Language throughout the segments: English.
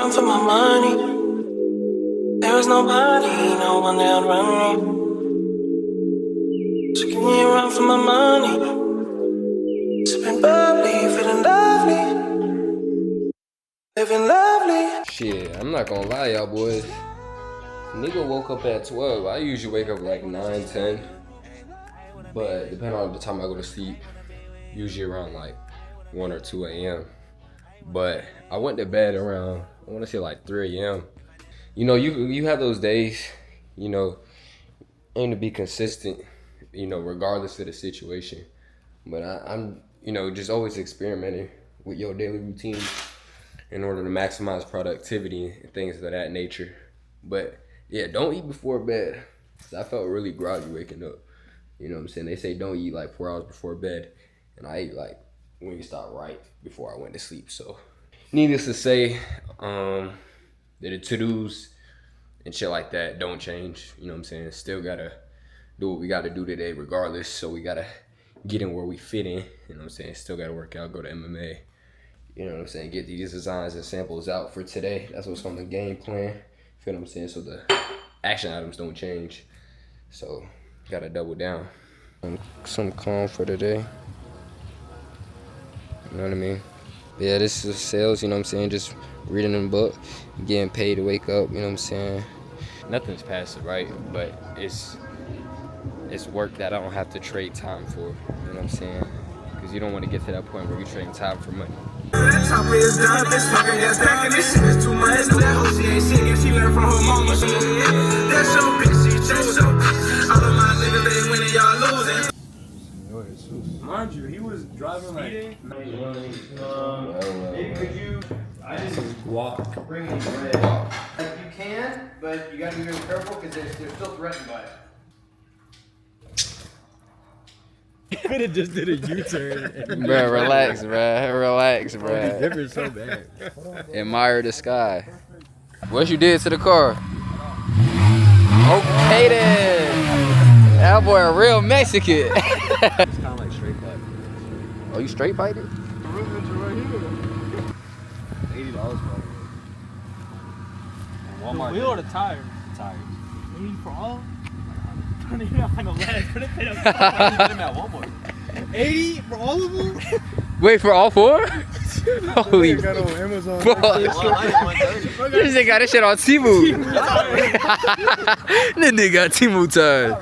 run for my money. There is nobody, no one that run me. So give me a run for my money. Sipping bubbly, feeling lovely, living lovely. Shit, I'm not gonna lie, y'all boys. Nigga woke up at 12. I usually wake up like 9, 10. But depending on the time I go to sleep, usually around like 1 or 2 a.m. But I went to bed around, I wanna say like 3 a.m. You know, you have those days, you know, aim to be consistent, you know, regardless of the situation. But I'm, you know, just always experimenting with your daily routine in order to maximize productivity and things of that nature. But yeah, don't eat before bed. 'Cause I felt really groggy waking up. You know what I'm saying? They say don't eat like 4 hours before bed. And I ate like Wingstop right before I went to sleep. So needless to say, the to-dos and shit like that don't change. You know what I'm saying? Still gotta do what we gotta do today regardless. So we gotta get in where we fit in. You know what I'm saying? Still gotta work out, go to MMA. You know what I'm saying? Get these designs and samples out for today. That's what's on the game plan. Feel what I'm saying? So the action items don't change. So gotta double down. Some calm for today. You know what I mean? Yeah, this is sales, you know what I'm saying? Just reading a book, getting paid to wake up, you know what I'm saying? Nothing's passive, right? But it's work that I don't have to trade time for, you know what I'm saying? Because you don't want to get to that point where you're trading time for money. Top is done, this fucking gas back and this shit is too much. That hoe she ain't shit, if she learned from her mama. That's your bitch, she chose your bitch. All of my niggas, they winning, y'all losing. Mind you, he was driving like. Could you? I just walk. Bring me bread. You can, but you gotta be very careful because they're still threatened by it. You could have just did a U-turn. Bro, relax, bro. Relax, bro. It's different so bad. Admire the sky. What you did to the car? Okay then. That boy a real Mexican. It's kind of like straight pipe. Oh, you straight piped it? The room is right here. $80 probably. Walmart. The wheel or the tire? Tires. 80 for all? I don't even know how to last. Put it in at Walmart. 80 for all of them? Wait, for all 4? Holy fuck. This nigga got this shit on Temu. This nigga got Temu time.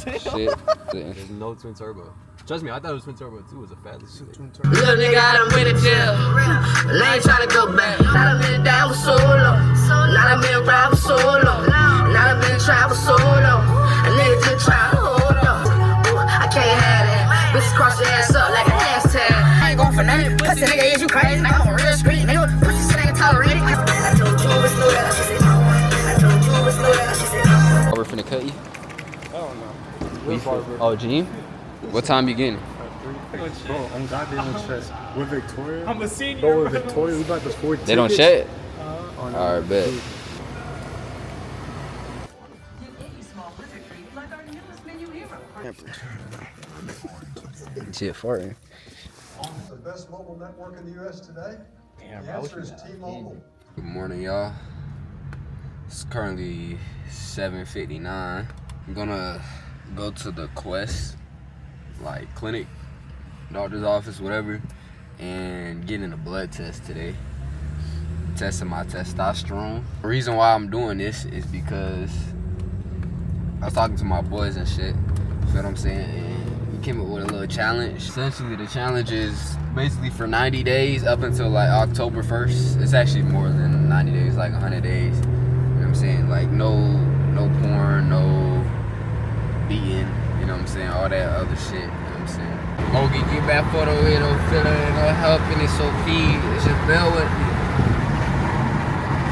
Shit. There's no twin turbo. Trust me, I thought it was twin turbo too. It was a fat twin turbo. Little nigga, I done went to jail. And I ain't tryna go back. Now I've been down with solo. Now I've been ride with solo. Now I've been travel solo. A nigga just try to hold on. Ooh, I can't have that. Bitches cross your ass up like a hashtag. I ain't going for nothing. Cause the nigga is you crazy. Now I'm on real street. Nigga, pussy shit ain't tolerated. I told you it was no that. She said no. I told you it was no that. She said no. We're finna cut you. I don't know. Oh, Gene? What time you getting? Bro, I'm goddamn obsessed. With Victoria? I'm a senior. Bro, with Victoria, we about to afford tickets. They don't shed? Oh, no. Alright, bet. Shit, farting. The best mobile network in the U.S. today? Damn, the answer is T-Mobile. Good morning, y'all. It's currently 7:59. I'm gonna go to the Quest, like clinic, doctor's office, whatever, and getting a blood test today. Testing my testosterone. The reason why I'm doing this is because I was talking to my boys and shit. Feel what I'm saying? And we came up with a little challenge. Essentially, the challenge is basically for 90 days up until like October 1st. It's actually more than 90 days, like 100 days. You know what I'm saying? Like no porn, no beating, you know what I'm saying? All that other shit, you know what I'm saying? Hoagie, get back photo with no filler and no helping it, so it's just bear with me.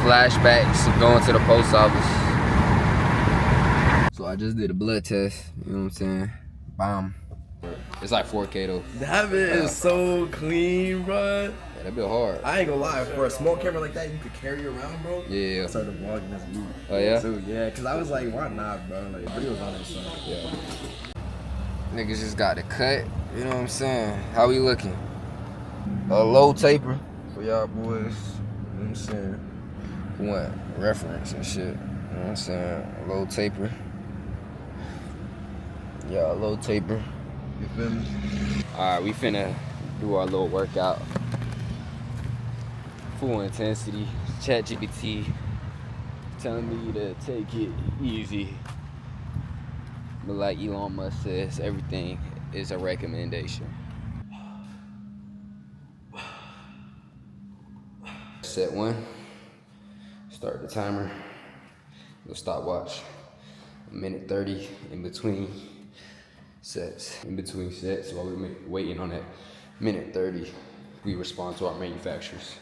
Flashbacks of going to the post office. So I just did a blood test, you know what I'm saying? Bomb. It's like 4K though. That bit is so clean, bro. Yeah, that bit hard. I ain't gonna lie, for a small camera like that, you could carry around, bro. Yeah. I started vlogging this week. Oh yeah? So, yeah, cause I was like, why not, bro? Like, videos on it, so. Yeah. Niggas just got the cut, you know what I'm saying? How we looking? A low taper. For y'all boys. You know what I'm saying? We want reference and shit. You know what I'm saying? A little taper. Yeah, a little taper. You feel me? Alright, we finna do our little workout. Full intensity. ChatGPT telling me to take it easy. But like Elon Musk says, everything is a recommendation. Set 1. Start the timer. The stopwatch. 1:30 in between sets. In between sets, while we're waiting on that 1:30, we respond to our manufacturers.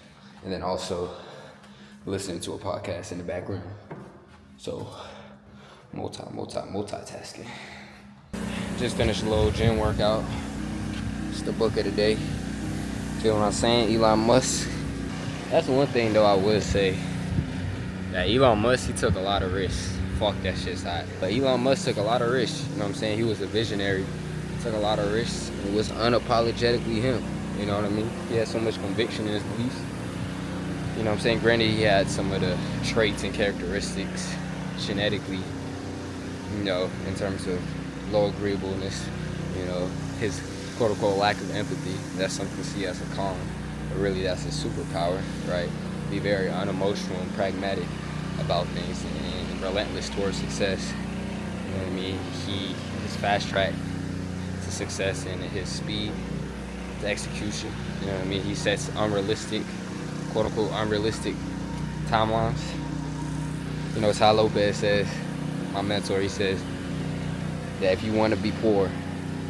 And then also listening to a podcast in the background. So multitasking. Just finished a little gym workout. It's the book of the day. Feel what I'm saying? Elon Musk. That's one thing though I would say. That Elon Musk, he took a lot of risks. Fuck that shit's hot. But Elon Musk took a lot of risks. You know what I'm saying? He was a visionary. He took a lot of risks. It was unapologetically him. You know what I mean? He had so much conviction in his beliefs. You know what I'm saying? Granted, he had some of the traits and characteristics genetically, you know, in terms of low agreeableness, you know, his quote-unquote lack of empathy. That's something to see as a con. But really, that's his superpower, right? Be very unemotional and pragmatic about things and relentless towards success. You know what I mean? His fast track to success and his speed to execution. You know what I mean? He sets unrealistic, quote-unquote unrealistic timelines. You know, Ty Lopez says, my mentor, he says that if you want to be poor,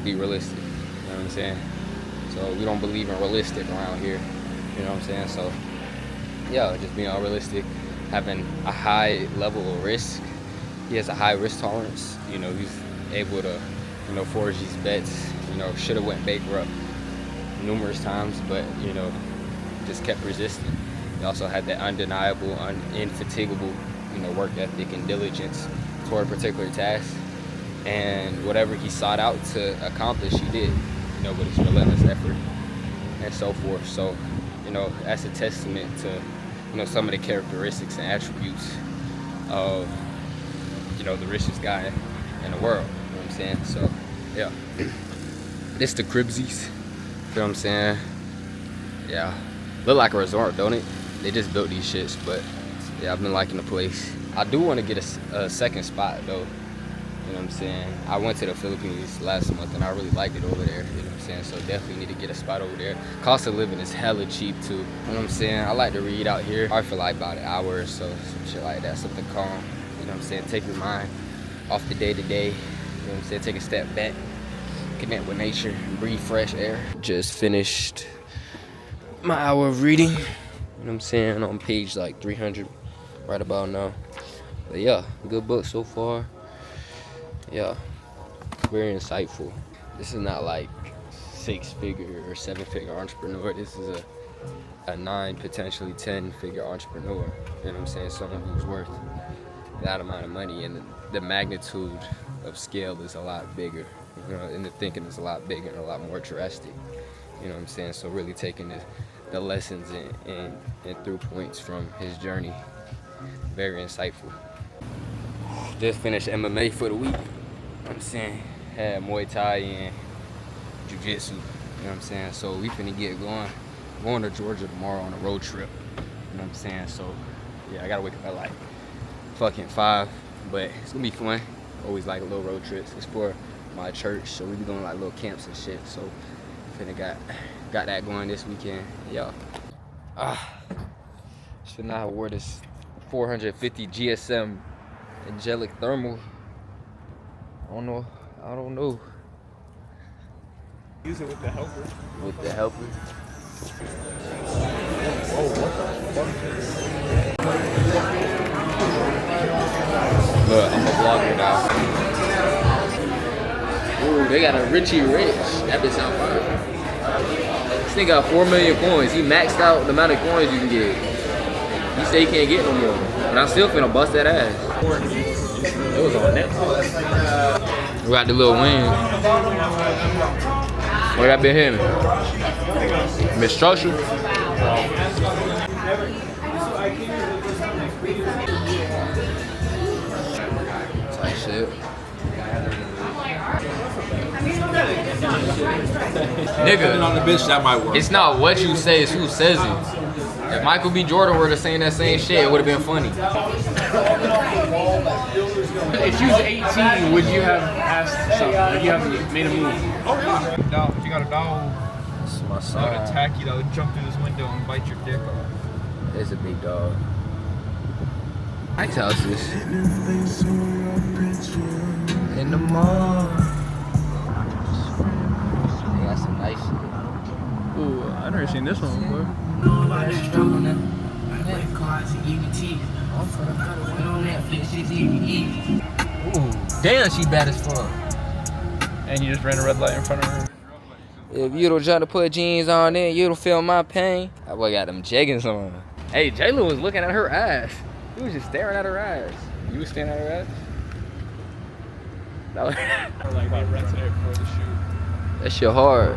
be realistic. You know what I'm saying? So we don't believe in realistic around here. You know what I'm saying? So yeah, just being unrealistic, having a high level of risk. He has a high risk tolerance. You know, he's able to, you know, forge these bets. You know, should have went bankrupt numerous times, but, you know, just kept resisting. He also had that undeniable, indefatigable, you know, work ethic and diligence toward a particular task. And whatever he sought out to accomplish, he did, you know, with his relentless effort and so forth. So, you know, that's a testament to, you know, some of the characteristics and attributes of, you know, the richest guy in the world. You know what I'm saying? So, yeah. This the Cribsies. You know what I'm saying? Yeah. Look like a resort, don't it? They just built these shits, but yeah, I've been liking the place. I do want to get a second spot though. You know what I'm saying? I went to the Philippines last month and I really liked it over there. You know what I'm saying? So definitely need to get a spot over there. Cost of living is hella cheap too. You know what I'm saying? I like to read out here. I feel like about an hour or so, some shit like that, something calm. You know what I'm saying? Take your mind off the day to day. You know what I'm saying? Take a step back, connect with nature, breathe fresh air. Just finished my hour of reading. You know what I'm saying? On page like 300 right about now. But yeah, good book so far. Yeah, very insightful. This is not like 6-figure or 7-figure entrepreneur. This is a 9, potentially 10-figure entrepreneur. You know what I'm saying? Someone who's worth that amount of money, and the magnitude of scale is a lot bigger. You know, and the thinking is a lot bigger and a lot more drastic. You know what I'm saying? So really taking the lessons and through points from his journey. Very insightful. Just finished MMA for the week. You know what I'm saying? Had Muay Thai and Jiu-Jitsu. You know what I'm saying? So we finna get going to Georgia tomorrow on a road trip. You know what I'm saying? So yeah, I gotta wake up at like fucking 5. But it's gonna be fun. Always like a little road trips. It's for my church, so we be doing like little camps and shit. So finna got that going this weekend. Yeah. Should not have wore this 450 GSM angelic thermal. I don't know. Use it with the helper. With the helper. Oh, what the fuck? Look, I'm a vlogger now. Ooh, they got a Richie Rich. That bitch sound fire. This nigga got 4 million coins. He maxed out the amount of coins you can get. He say he can't get no more. And I'm still finna bust that ass. It was on Netflix. We got the little wing. What that been hitting? Mistructure? Type shit. Nigga, on the bitch, that might work. It's not what you say, it's who says it. If Michael B. Jordan were to saying that same shit, it would have been funny. If you was 18, would you have asked something? Would you have made a move? Oh yeah. Dog, if you got a dog It's my that would son. attack you, that would jump through this window and bite your dick off. It's a big dog. Nice houses. In the mall. They got some nice shit. Ooh, I never seen this one before. Ooh, damn, she bad as fuck. And he just ran a red light in front of her. If you don't try to put jeans on in, you don't feel my pain. That boy got them jeggings on. Hey, Jalen was looking at her ass. He was just staring at her ass. You was staring at her ass? That was Or like they rented it for the shoot. that shit hard.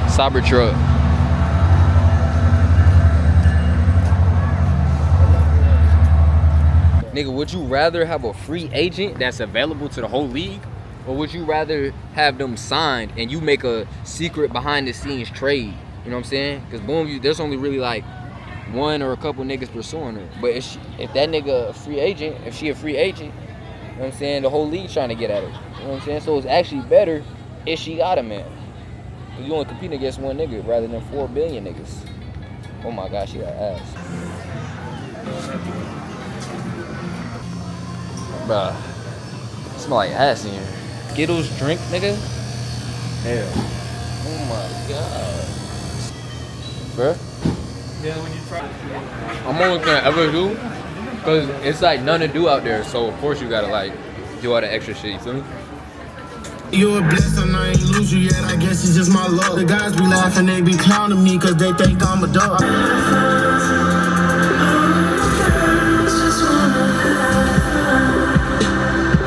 Cybertruck. Nigga, would you rather have a free agent that's available to the whole league? Or would you rather have them signed and you make a secret behind the scenes trade? You know what I'm saying? Because boom, there's only really like one or a couple niggas pursuing her. But if that nigga a free agent, if she a free agent, you know what I'm saying, the whole league trying to get at her. You know what I'm saying? So it's actually better if she got a man. Because you only competing against one nigga rather than 4 billion niggas. Oh my gosh, she got ass. Bruh, smell like ass in here. Skittles drink, nigga? Hell. Oh my god. Bruh? Yeah, when you try. I'm only gonna ever do, cause it's like nothing to do out there, so of course you gotta like do all the extra shit, you feel me? You a blessing, I ain't lose you yet, I guess it's just my luck. The guys be laughing, they be clowning me cause they think I'm a dog.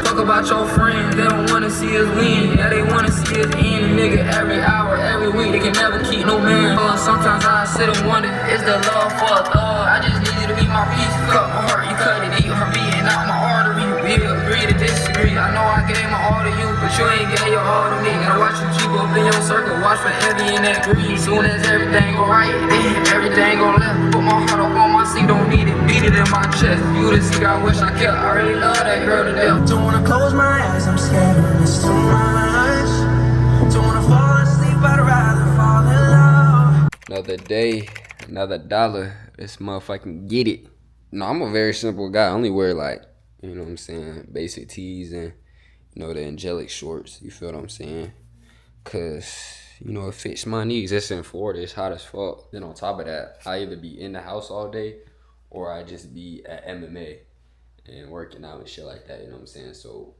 Talk about your friends, they don't wanna see us win. Yeah, they wanna see us in, nigga, every hour, every week. They can never keep no man. Sometimes I sit and wonder, is the love for a thug? I just need you to be my peace. Cut my heart, you cut it, eat her beating out my artery. We agree to disagree. I know I gave my all to you, but you ain't gave your all to me. Gotta watch you keep up in your circle, watch for envy and that greed. Soon as everything go right, then everything go left. Put my heart up on my seat, don't need it, beat it in my chest. You the secret I wish I kept. I really love that girl to death. Don't wanna close my eyes, I'm scared of this too much. Don't wanna fall asleep, I'd rather fall in love. Another day, another dollar. This motherfucking get it. No, I'm a very simple guy. I only wear like, you know what I'm saying, basic tees and, you know, the angelic shorts. You feel what I'm saying? Cause, you know, it fits my needs. It's in Florida, it's hot as fuck. Then on top of that, I either be in the house all day or I just be at MMA and working out and shit like that, you know what I'm saying? So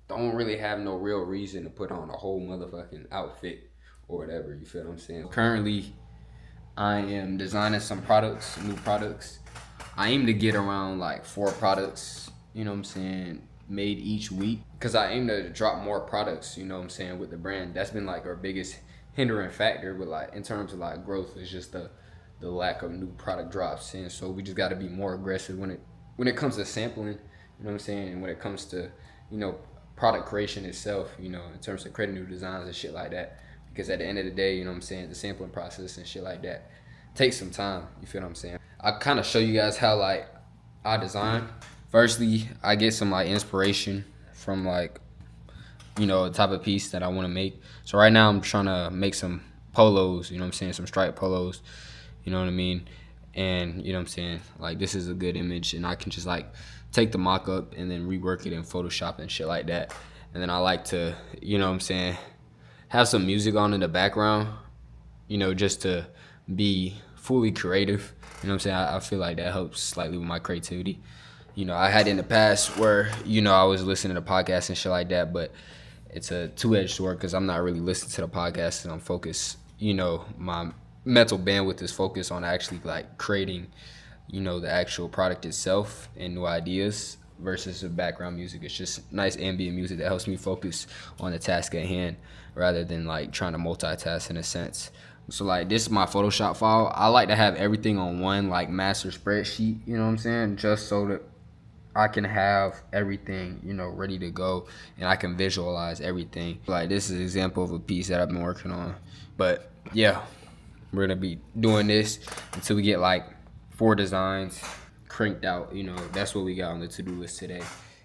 don't really have no real reason to put on a whole motherfucking outfit or whatever, you feel what I'm saying? Currently, I am designing some products, new products. I aim to get around like 4 products, you know what I'm saying, made each week. Cause I aim to drop more products, you know what I'm saying, with the brand. That's been like our biggest hindering factor with like, in terms of like growth, is just the lack of new product drops. And so we just gotta be more aggressive when it comes to sampling, you know what I'm saying, and when it comes to, you know, product creation itself, you know, in terms of creating new designs and shit like that. Because at the end of the day, you know what I'm saying, the sampling process and shit like that takes some time, you feel what I'm saying? I kind of show you guys how like I design. Firstly, I get some like inspiration from like, you know, the type of piece that I want to make. So right now I'm trying to make some polos, you know what I'm saying, some striped polos, you know what I mean? And you know what I'm saying, like this is a good image and I can just like take the mock-up and then rework it in Photoshop and shit like that. And then I like to, you know what I'm saying, have some music on in the background, you know, just to be fully creative. You know what I'm saying? I feel like that helps slightly with my creativity. You know, I had in the past where, you know, I was listening to podcasts and shit like that, but it's a two-edged sword because I'm not really listening to the podcast and I'm focused, you know, my mental bandwidth is focused on actually like creating, you know, the actual product itself and new ideas versus the background music. It's just nice ambient music that helps me focus on the task at hand rather than like trying to multitask in a sense. So like this is my Photoshop file. I like to have everything on one like master spreadsheet, you know what I'm saying? Just so that I can have everything, you know, ready to go and I can visualize everything. Like this is an example of a piece that I've been working on. But yeah, we're gonna be doing this until we get like 4 designs cranked out. You know, that's what we got on the to-do list today.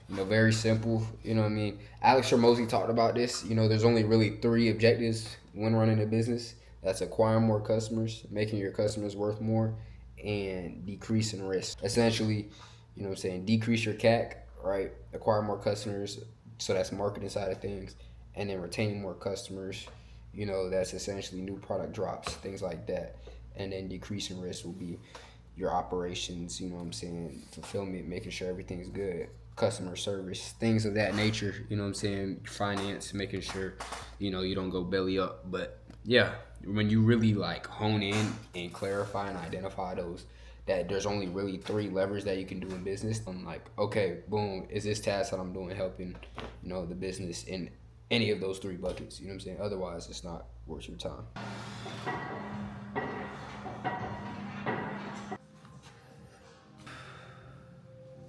You know, very simple, you know what I mean? Alex Hormozy talked about this. You know, there's only really 3 objectives when running a business. That's acquiring more customers, making your customers worth more, and decreasing risk. Essentially, you know what I'm saying, decrease your CAC, right? Acquire more customers, so that's marketing side of things, and then retaining more customers, you know, that's essentially new product drops, things like that. And then decreasing risk will be your operations, you know what I'm saying, fulfillment, making sure everything's good, customer service, things of that nature, you know what I'm saying, finance, making sure, you know, you don't go belly up. But yeah, when you really like hone in and clarify and identify those, that there's only really 3 levers that you can do in business. I'm like, okay, boom, is this task that I'm doing helping, you know, the business in any of those 3 buckets, you know what I'm saying? Otherwise, it's not worth your time.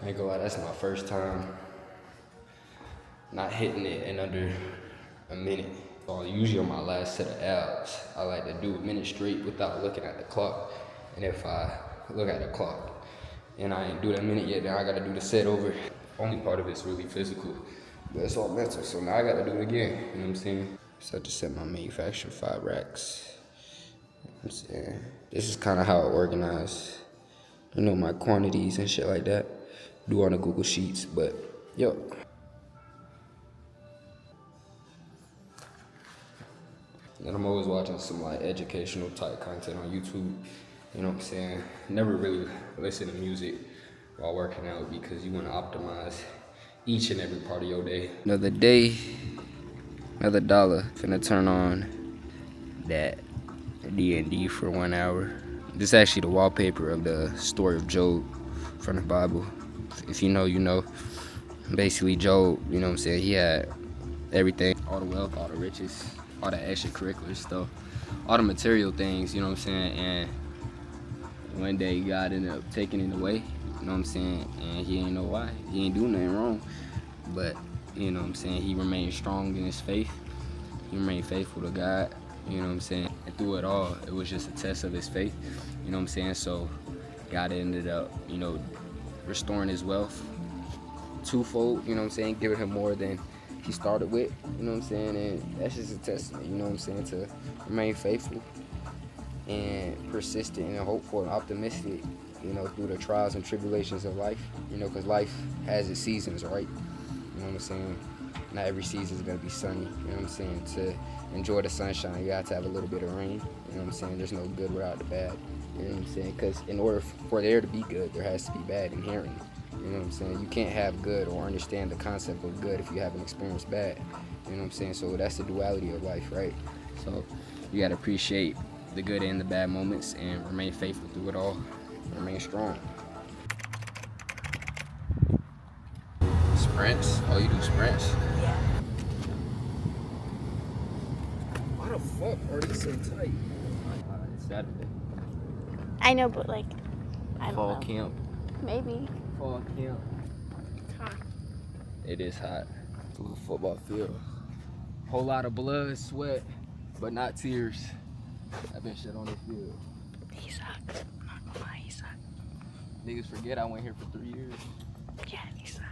I ain't gonna lie, that's my first time not hitting it in under a minute. So usually on my last set of abs, I like to do a minute straight without looking at the clock. And if I look at the clock and I ain't do that minute yet, then I gotta do the set over. Only part of it's really physical, but it's all mental. So now I gotta do it again, you know what I'm saying? So I just set my manufacturer 5 racks. You know what I'm saying? This is kinda how I organize, you know, my quantities and shit like that. Do on the Google Sheets, but yo. And I'm always watching some like educational type content on YouTube, you know what I'm saying? Never really listen to music while working out because you want to optimize each and every part of your day. Another day, another dollar. Finna turn on that D&D for 1 hour. This is actually the wallpaper of the story of Job from the Bible. If you know, you know. Basically, Job, you know what I'm saying, he had everything, all the wealth, all the riches, all the extracurricular stuff, all the material things, you know what I'm saying, and one day God ended up taking it away, you know what I'm saying, and he didn't know why. He ain't do nothing wrong, but, you know what I'm saying, he remained strong in his faith. He remained faithful to God, you know what I'm saying, and through it all, it was just a test of his faith, you know what I'm saying, so God ended up, you know, restoring his wealth twofold, you know what I'm saying, giving him more than he started with, you know what I'm saying, and that's just a testament, you know what I'm saying, to remain faithful and persistent and hopeful and optimistic, you know, through the trials and tribulations of life, you know, because life has its seasons, right? You know what I'm saying? Not every season is going to be sunny, you know what I'm saying? To enjoy the sunshine, you have to have a little bit of rain, you know what I'm saying? There's no good without the bad, you know what I'm saying? Because in order for there to be good, there has to be bad inherently. You know what I'm saying? You can't have good or understand the concept of good if you haven't experienced bad. You know what I'm saying? So that's the duality of life, right? So you gotta appreciate the good and the bad moments and remain faithful through it all. Remain strong. Sprints? Oh, you do sprints? Yeah. Why the fuck are these so tight? It's Saturday. I know, but like, I don't Fall know. camp. Maybe. Fall camp. It's hot. It is hot. It's a little football field. Whole lot of blood, sweat, but not tears. I've been shit on the field. He sucked. I'm not gonna lie, he sucked. Niggas forget I went here for 3 years. Yeah, he sucked.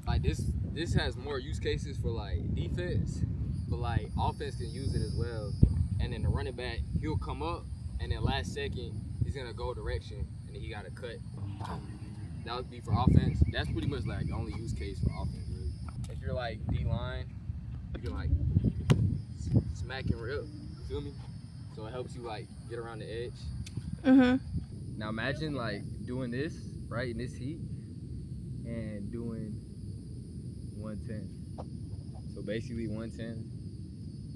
Like this has more use cases for like defense, but like offense can use it as well. And then the running back, he'll come up, and then last second he's gonna go direction, and then he got to cut. That would be for offense. That's pretty much like the only use case for offense, really. If you're like D-line, you can like smack and rip, you feel me? So it helps you like get around the edge. Mhm. Now imagine like doing this, right, in this heat, and doing 110. So basically 110,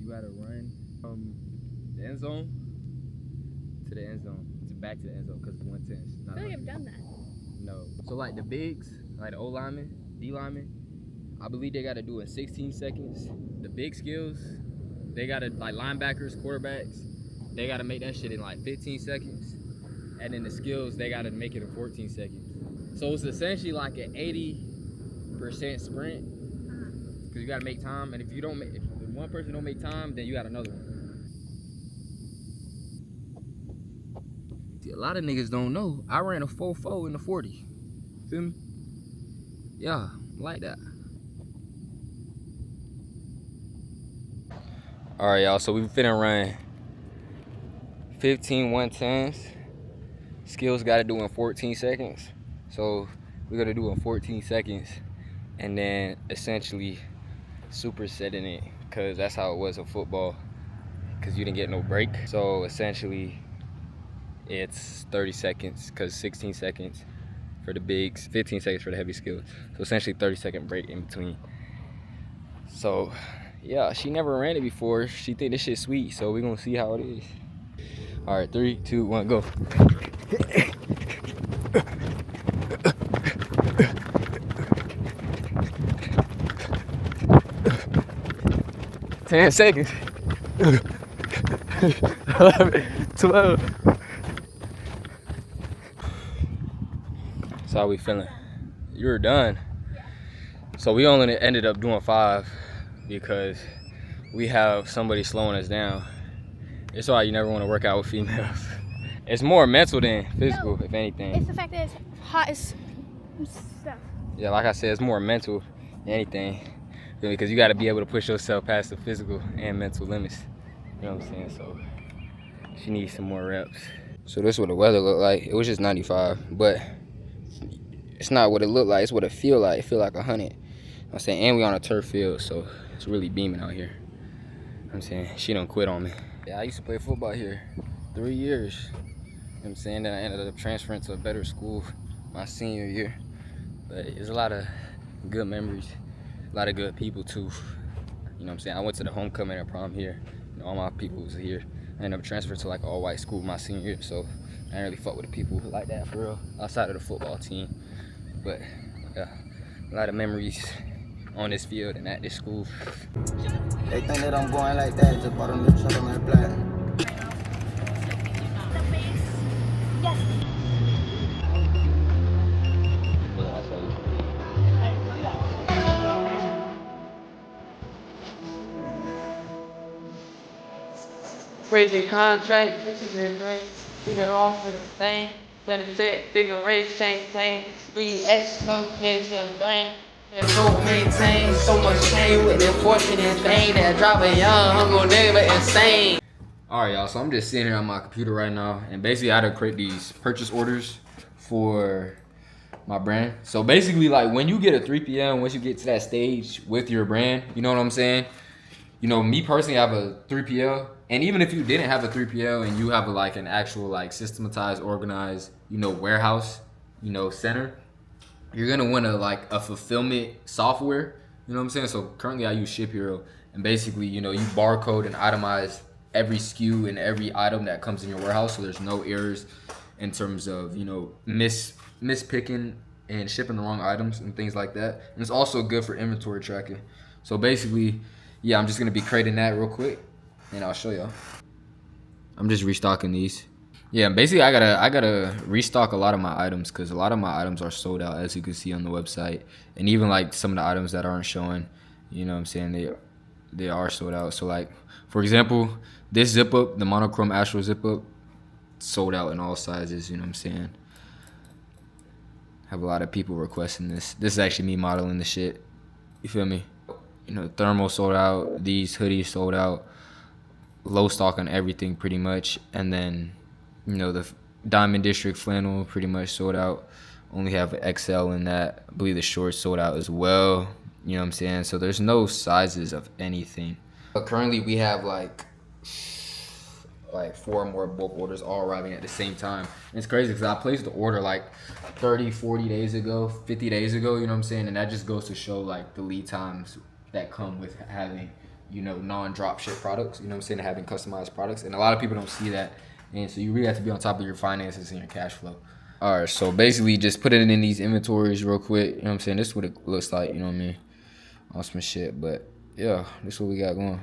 you gotta run from the end zone to the end zone, to back to the end zone, because it's 110. I feel like I've done that. No. So like the bigs, like the O linemen, D linemen, I believe they gotta do it in 16 seconds. The big skills, they gotta, like linebackers, quarterbacks, they gotta make that shit in like 15 seconds. And then the skills, they gotta make it in 14 seconds. So it's essentially like an 80% sprint, because you gotta make time. And if you don't make, if one person don't make time, then you got another one. A lot of niggas don't know, I ran a 4.4 in the 40. Feel me? Yeah, like that. All right, y'all, so we finna run 15 110s. Skills gotta do in 14 seconds. So we're gonna do in 14 seconds and then essentially supersetting it, because that's how it was in football, because you didn't get no break. So essentially it's 30 seconds, because 16 seconds for the bigs, 15 seconds for the heavy skills. So essentially 30-second break in between. So yeah, she never ran it before. She think this shit sweet, so we're gonna see how it is. All right, 3, 2, 1, go. 10 seconds. 11, 12. So how we feeling? You're done. So we only ended up doing 5 because we have somebody slowing us down. It's why you never want to work out with females. It's more mental than physical, if anything. It's the fact that it's hot as stuff. Yeah, like I said, it's more mental than anything. Because you got to be able to push yourself past the physical and mental limits. You know what I'm saying? So she needs some more reps. So this is what the weather looked like. It was just 95, but it's not what it looked like. It's what it feel like. It feel like 100. You know what I'm saying? And we on a turf field, so it's really beaming out here. You know what I'm saying? She don't quit on me. Yeah, I used to play football here 3 years. You know what I'm saying? Then I ended up transferring to a better school my senior year. But there's a lot of good memories, a lot of good people too. You know what I'm saying? I went to the homecoming and prom here. You know, all my people was here. I ended up transferring to like an all-white school my senior year, so I didn't really fuck with the people like that for real, outside of the football team. But yeah, a lot of memories on this field and at this school. They think that I'm going like that, just bought them the truck on that black. Yes. Crazy contract, bitches and brains. We can offer the thing. Let it sit, figure race, change things. 3X, no kids and brain. And don't maintain so much pain with the fortunate thing that drop a young, humble nigga insane. All right, y'all, so I'm just sitting here on my computer right now, and basically I had to create these purchase orders for my brand. So basically, like, when you get a 3PL, once you get to that stage with your brand, you know what I'm saying? You know, me personally, I have a 3PL, and even if you didn't have a 3PL and you have like an actual like systematized, organized, you know, warehouse, you know, center, you're gonna want to like a fulfillment software. You know what I'm saying? So currently I use Ship Hero, and basically, you know, you barcode and itemize every SKU and every item that comes in your warehouse, so there's no errors in terms of, you know, mispicking and shipping the wrong items and things like that. And it's also good for inventory tracking. So basically, yeah, I'm just gonna be creating that real quick, and I'll show y'all. I'm just restocking these. Yeah, basically I gotta restock a lot of my items, because a lot of my items are sold out, as you can see on the website. And even like some of the items that aren't showing, you know what I'm saying, they are sold out. So like, for example, this zip up, the monochrome Astro zip up, sold out in all sizes, you know what I'm saying. Have a lot of people requesting this. This is actually me modeling the shit, you feel me? You know, thermal sold out, these hoodies sold out, low stock on everything pretty much. And then, you know, the Diamond District flannel pretty much sold out. Only have an XL in that. I believe the shorts sold out as well. You know what I'm saying? So there's no sizes of anything. But currently we have like 4 more bulk orders all arriving at the same time. And it's crazy because I placed the order like 30, 40 days ago, 50 days ago, you know what I'm saying? And that just goes to show like the lead times that come with having, you know, non-drop ship products, you know what I'm saying, having customized products. And a lot of people don't see that. And so you really have to be on top of your finances and your cash flow. All right, so basically just put it in these inventories real quick, you know what I'm saying? This is what it looks like, you know what I mean? On some shit, but yeah, this is what we got going.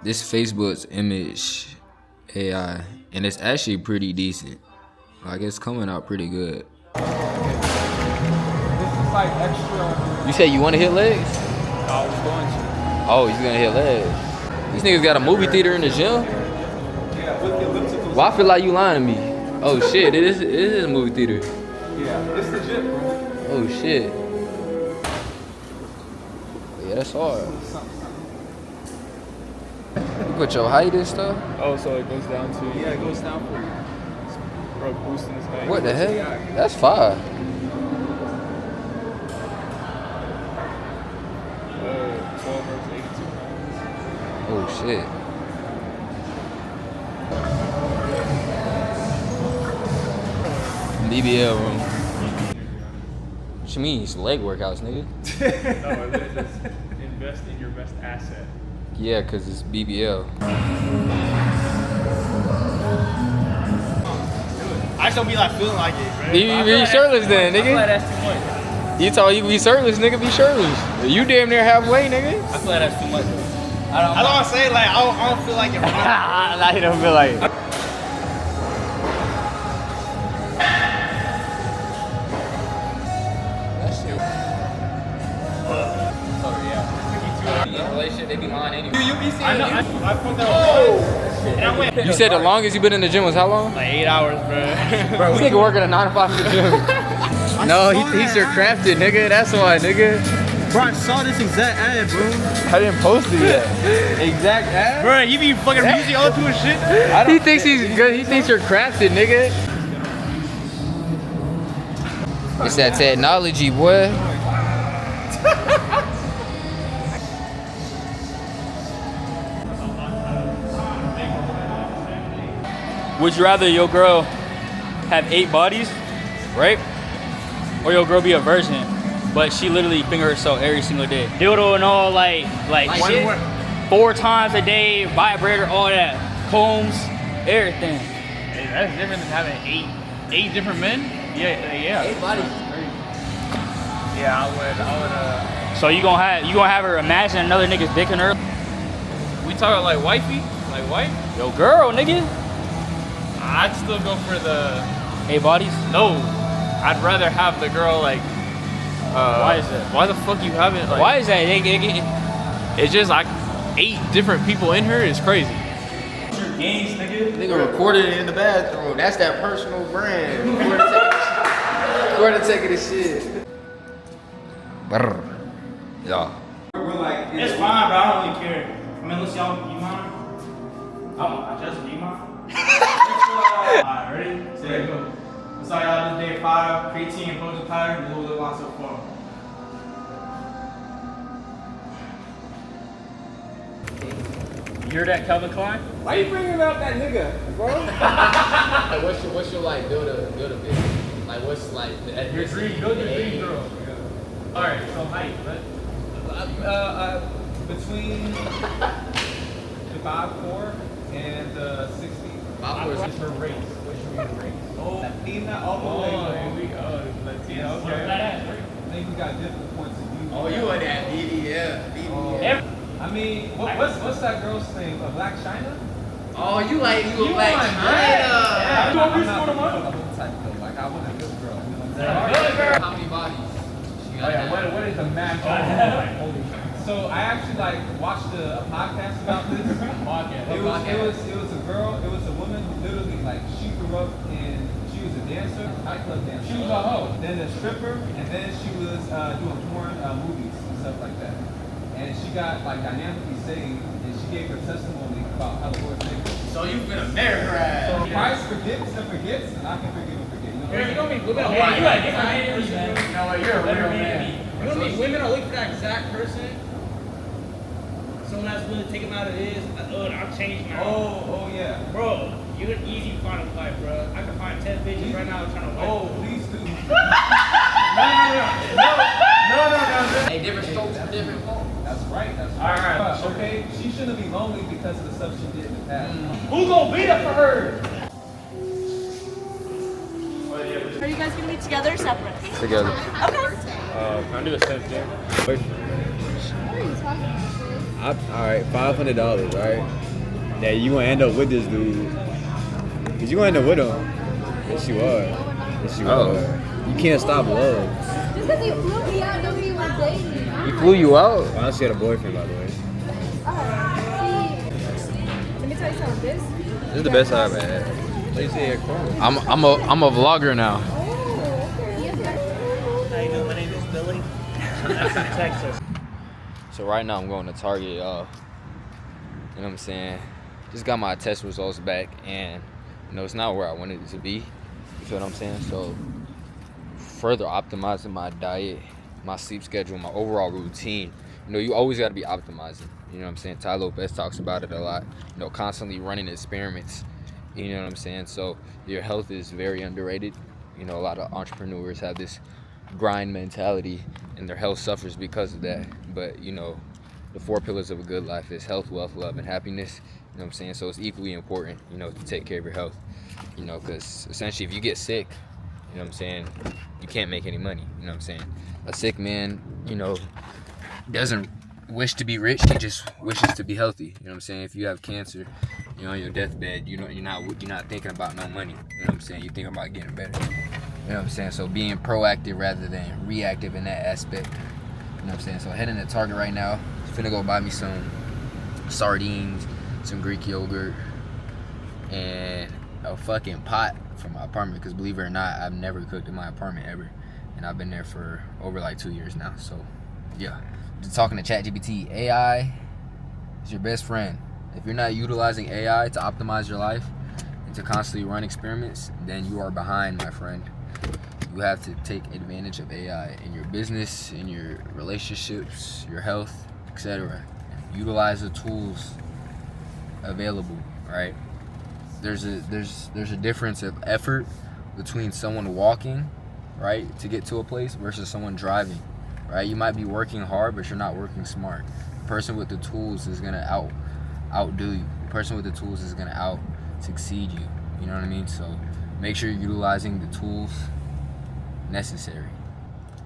this Facebook's image AI, and it's actually pretty decent. Like it's coming out pretty good. This is like extra. You said you want to hit legs? I was going to. Oh, he's gonna hit legs. These niggas got a movie theater in the gym? Yeah, with the ellipticals. Well, I feel like you lying to me. Oh shit, it is a movie theater. Yeah, it's legit, bro. Oh shit. Yeah, that's hard. You put your height and stuff? Oh, so it goes down to. Yeah, it goes down for you. Bro, boosting this guy. What the heck? That's fire. 12 versus 82 pounds. Oh shit. BBL room. What you mean? It's leg workouts, nigga. No, it says invest in your best asset. Yeah, cause it's BBL. I just don't be like feeling like it, bro. Be shirtless then, nigga. I feel like that's too much. You told you be shirtless, nigga. Be shirtless. You damn near halfway, nigga. I feel like that's too much. I don't want to say like I don't feel like it. Nah, you don't feel like it. Relationship, they be lying anyway. You be seeing. I put that. And I went. You said the longest you been in the gym was how long? Like 8 hours, bro. This nigga working a 9 to 5 in the gym. No, he's your crafted, nigga. That's why, nigga. Bro, I saw this exact ad, bro. I didn't post it yet. Exact ad? Bro, you be fucking music all through his shit. He thinks he's good. He thinks you're crafted, nigga. It's that technology, boy. Would you rather your girl have 8 bodies, right? Or your girl be a virgin, but she literally finger herself every single day? Dildo and all, like shit. 4 times a day, vibrator, all that. Combs, everything. Hey, that's different than having 8 different men? Yeah. 8 bodies. Yeah, I would, So you gonna have her imagine another nigga's dick in her? we talking like wifey? Like wife? Yo girl, nigga. I'd still go for the 8 bodies? No. I'd rather have the girl like why is that? Why the fuck you haven't like Why is that? It's just like 8 different people in her is crazy. Your games, nigga. Nigga recorded it in the bathroom. That's that personal brand. Recorded taking this shit. Brr. Yeah. We're like, it's fine, bro. I don't really care. I mean, unless y'all, you mind? I just, do you mind? Alright, ready? Say go. What's up, y'all? This is day 5. Creatine and protein powder. This is what we've done so far. You hear that, Calvin Klein? Why you bringing up that nigga, bro? Like, what's your like build a business? Like what's like Your dream, build your dream girl. Alright, so height, right? Between the 5'4" and 60. 5'4" is her race. What should be her race? Oh, Latina all the way. Latina, okay. I think we got different points of view. Oh, you on that BBL. I mean, what's that girl's name? A Black China? Oh, you a Black China. I'm type of like I want a good girl. You know what I'm saying? How many bodies? Oh yeah, what is the match? So I actually like watched a podcast about this. It was a girl, it was a woman who literally like she grew up in, she was a dancer, nightclub dancer. She was a hoe. Then a stripper, and then she was doing porn movies and stuff like that. And she got like dynamically saved, and she gave her testimony about how the Lord saved her. So you finna marry her ass. So Christ forgives and forgets, and I can forgive and forget. You know what I mean? You gotta get my man. You know what? You're a real man. You know what I mean? Women are looking for that exact person. Someone that's willing to take them out of this. I'll change now. Oh yeah. Bro, you're easy to find a wife, bro. I can find 10 bitches right now trying to wife. Oh, please do. No. Hey, different strokes for different folks. That's right. All right. Okay, she shouldn't be lonely because of the stuff she did in the past. Who's gonna be there for her? Are you guys gonna be together or separate? Together. Okay. Can I do the same thing? What are you talking about? I Alright, $500, right? That you gonna end up with this dude. Cause you gonna end up with him. Yes, you are. Yes, you are. You can't stop love. Just because you flew me out, don't mean you want to date me. He flew you out? Well, I she had a boyfriend, by the way. Let me tell you something. This is the best I've ever had. I'm a vlogger now. How you doing? My name is Billy. I'm from Texas. So right now I'm going to Target, y'all. You know what I'm saying? Just got my test results back, and you know it's not where I wanted it to be. You feel what I'm saying? So further optimizing my diet, my sleep schedule, my overall routine. You know, you always got to be optimizing. You know what I'm saying? Ty Lopez talks about it a lot. You know, constantly running experiments. You know what I'm saying? So your health is very underrated. You know, a lot of entrepreneurs have this grind mentality, and their health suffers because of that. But you know, the 4 pillars of a good life is health, wealth, love, and happiness. You know what I'm saying? So it's equally important, you know, to take care of your health. You know, because essentially if you get sick, you know what I'm saying, you can't make any money. You know what I'm saying? A sick man, you know, doesn't wish to be rich, he just wishes to be healthy. You know what I'm saying? If you have cancer, you're on your deathbed, you're not thinking about no money. You know what I'm saying? You're thinking about getting better. You know what I'm saying? So being proactive rather than reactive in that aspect. You know what I'm saying? So heading to Target right now. Finna go buy me some sardines, some Greek yogurt, and a fucking pot for my apartment. Because believe it or not, I've never cooked in my apartment ever. And I've been there for over like 2 years now. So yeah. Just talking to ChatGPT. AI is your best friend. If you're not utilizing AI to optimize your life and to constantly run experiments, then you are behind, my friend. You have to take advantage of AI in your business, in your relationships, your health, etc. Utilize the tools available, right? There's a difference of effort between someone walking, right, to get to a place versus someone driving, right? You might be working hard, but you're not working smart. The person with the tools is gonna outdo you. The person with the tools is gonna out succeed you. You know what I mean? So make sure you're utilizing the tools necessary.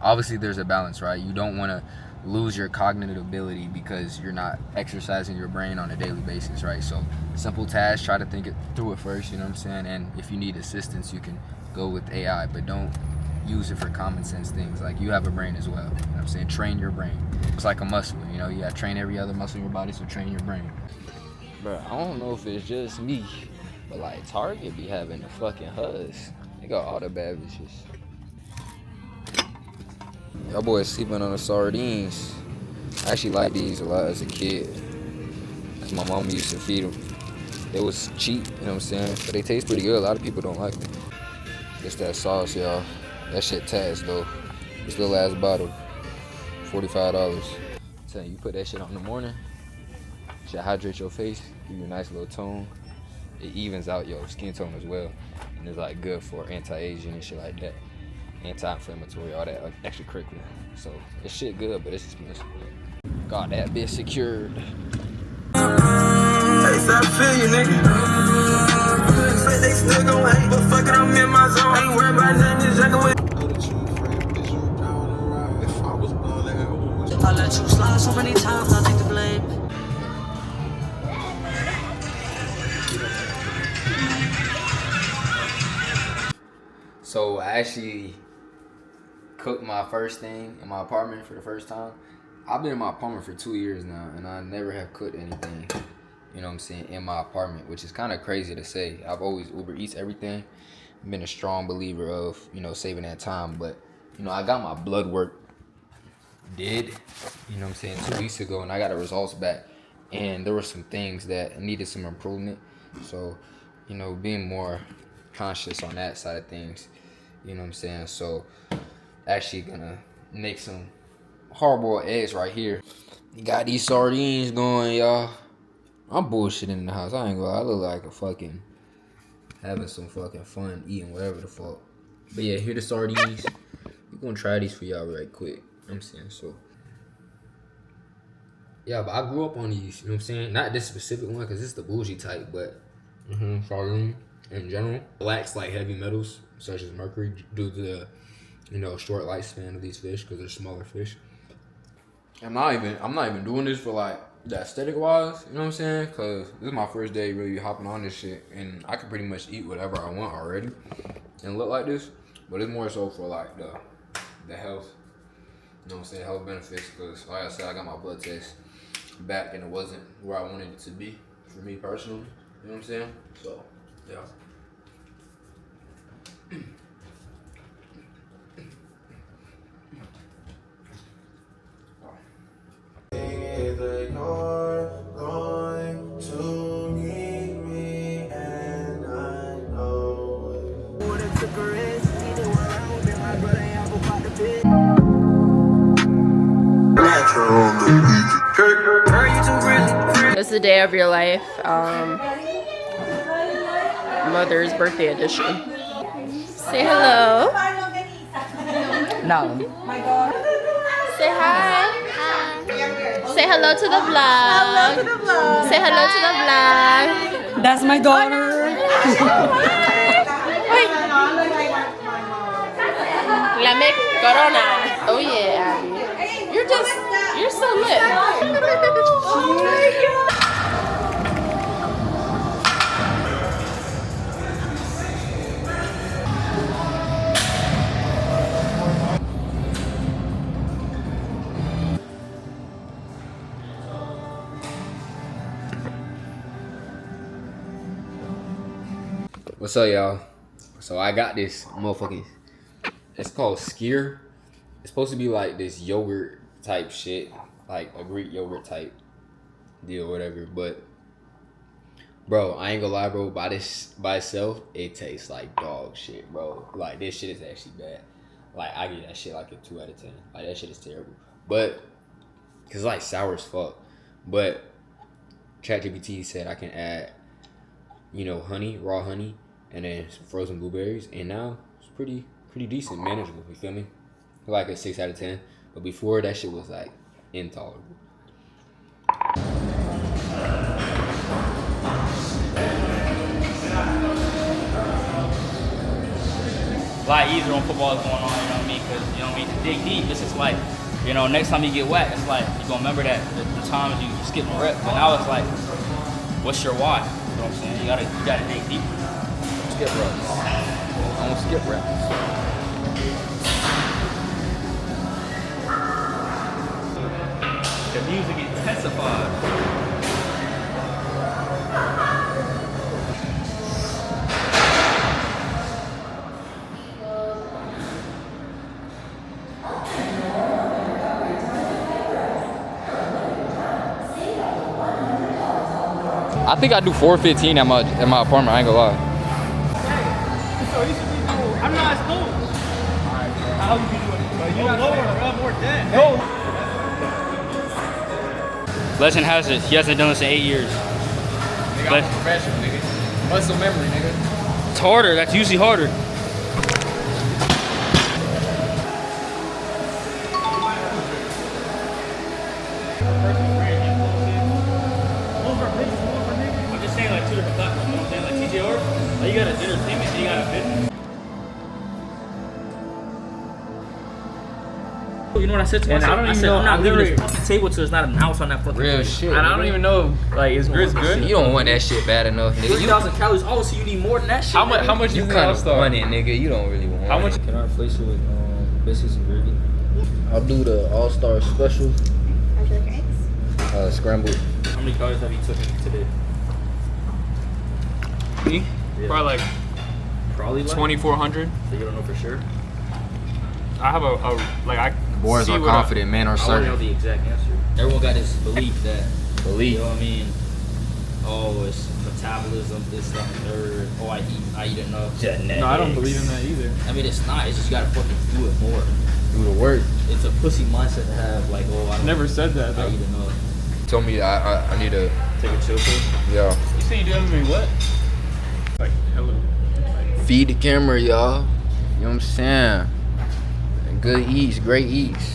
Obviously there's a balance, right? You don't want to lose your cognitive ability because you're not exercising your brain on a daily basis, right? So simple tasks, try to think it through it first, you know what I'm saying? And if you need assistance, you can go with AI, but don't use it for common sense things. Like, you have a brain as well, you know what I'm saying? Train your brain. It's like a muscle, you know? You gotta train every other muscle in your body, so train your brain. Bro, I don't know if it's just me, but like Target be having the fucking huzz. They got all the bad bitches. Y'all boys sleeping on the sardines. I actually liked these a lot as a kid, cause my mom used to feed them. It was cheap, you know what I'm saying? But they taste pretty good. A lot of people don't like them. It's that sauce, y'all. That shit tags though. This little ass bottle, $45. Tell you put that shit on in the morning. Should hydrate your face, give you a nice little tone. It evens out your skin tone as well, and it's like good for anti-aging and shit like that, anti-inflammatory, all that extracurricular. So this shit good, but it's expensive. Got that bitch secured. I feel you, nigga. Say they still gon' hate, but fuck it, I'm in my zone. Ain't worried about nothing, just drinking with. I let you slide so many times, I take the blame. So I actually cooked my first thing in my apartment for the first time. I've been in my apartment for 2 years now, and I never have cooked anything, you know what I'm saying, in my apartment, which is kind of crazy to say. I've always Uber Eats everything. I've been a strong believer of, you know, saving that time. But, you know, I got my blood work you know what I'm saying, 2 weeks ago, and I got the results back. And there were some things that needed some improvement. So, you know, being more conscious on that side of things, you know what I'm saying. So actually gonna make some hard-boiled eggs right here. You got these sardines going, y'all. I'm bullshitting in the house. I ain't gonna lie. I look like a fucking having some fucking fun eating whatever the fuck. But yeah, here the sardines. We're gonna try these for y'all right quick. You know what I'm saying, so yeah, but I grew up on these, you know what I'm saying? Not this specific one, because it's the bougie type, but sardine in general lacks like heavy metals such as mercury due to the, you know, short lifespan of these fish because they're smaller fish. I'm not even doing this for like the aesthetic wise, you know what I'm saying? Cause this is my first day really hopping on this shit, and I can pretty much eat whatever I want already and look like this. But it's more so for like the health, you know what I'm saying, health benefits. Cause like I said, I got my blood test back and it wasn't where I wanted it to be for me personally. You know what I'm saying? So yeah. If you're going to need me, and I know it. Would've took a risk, either one, I would be my brother, I'm about to be. It's the day of your life. Mother's birthday edition. Say hello. No. Say hi. Say hello to the vlog. Hello to the vlog. Say hello to the vlog. That's my daughter. La me corona. Oh yeah, Abby. You're so lit. Oh my God. What's up, y'all? So I got this motherfucking, it's called Skyr. It's supposed to be like this yogurt type shit, like a Greek yogurt type deal, whatever. But bro, I ain't gonna lie, bro, by itself, it tastes like dog shit, bro. Like this shit is actually bad. Like I give that shit like a 2 out of 10. Like that shit is terrible. But cause it's like sour as fuck. But ChatGPT said I can add, you know, honey, raw honey, and then some frozen blueberries, and now it's pretty decent, manageable. You feel me? Like a 6 out of 10. But before, that shit was like intolerable. A lot easier when football is going on, you know what I mean? Because, you know what I mean, to dig deep, it's just like, you know, next time you get whacked, it's like, you're going to remember that the times you skip a rep. But now it's like, what's your why? You know what I'm saying? You gotta dig deep. Skip reps. I don't skip reps. The music intensifies. I think I do 415 at my apartment. I ain't gonna lie. So you should be cool. I'm not as cool. How you be doing it? You're not lower, bro. More dead. No. Legend has it, he hasn't done this in 8 years. Nigga, I'm professional, nigga. Muscle memory, nigga. It's harder, that's usually harder. I'm just saying like 2 different platforms, you know what I'm saying? Like TJR, like you got an entertainment and you got a business. You know what I said to myself? I said, I'm not leaving this fucking table till there's not an ounce on that fucking real table. shit. And I don't even know, like, is grits good? You don't want that shit bad enough, nigga. 3,000 calories. Oh, so you need more than that shit? How much you kind of want it, nigga? You don't really want it. How much? Can I replace it with biscuits and gravy? I'll do the All-Star Special. Are you like eggs? Scrambled. How many calories have you taken today? Me? Yeah. Probably like 2,400. So you don't know for sure? I have Boys are confident, men are I want to certain. know the exact answer. Everyone got this belief that, you know what I mean? Oh, it's metabolism, this, that, and third. Oh, I eat enough. Genetics. No, I don't believe in that either. I mean, it's not. It's just you gotta fucking do it more. Do the work. It's a pussy mindset to have, like, oh, I don't Never said that, though. I eat enough. Told me I need to Take a chill pill. Yeah. You say you doing me what? Like, hello. Feed the camera, y'all. You know what I'm saying? Good eats, great eats.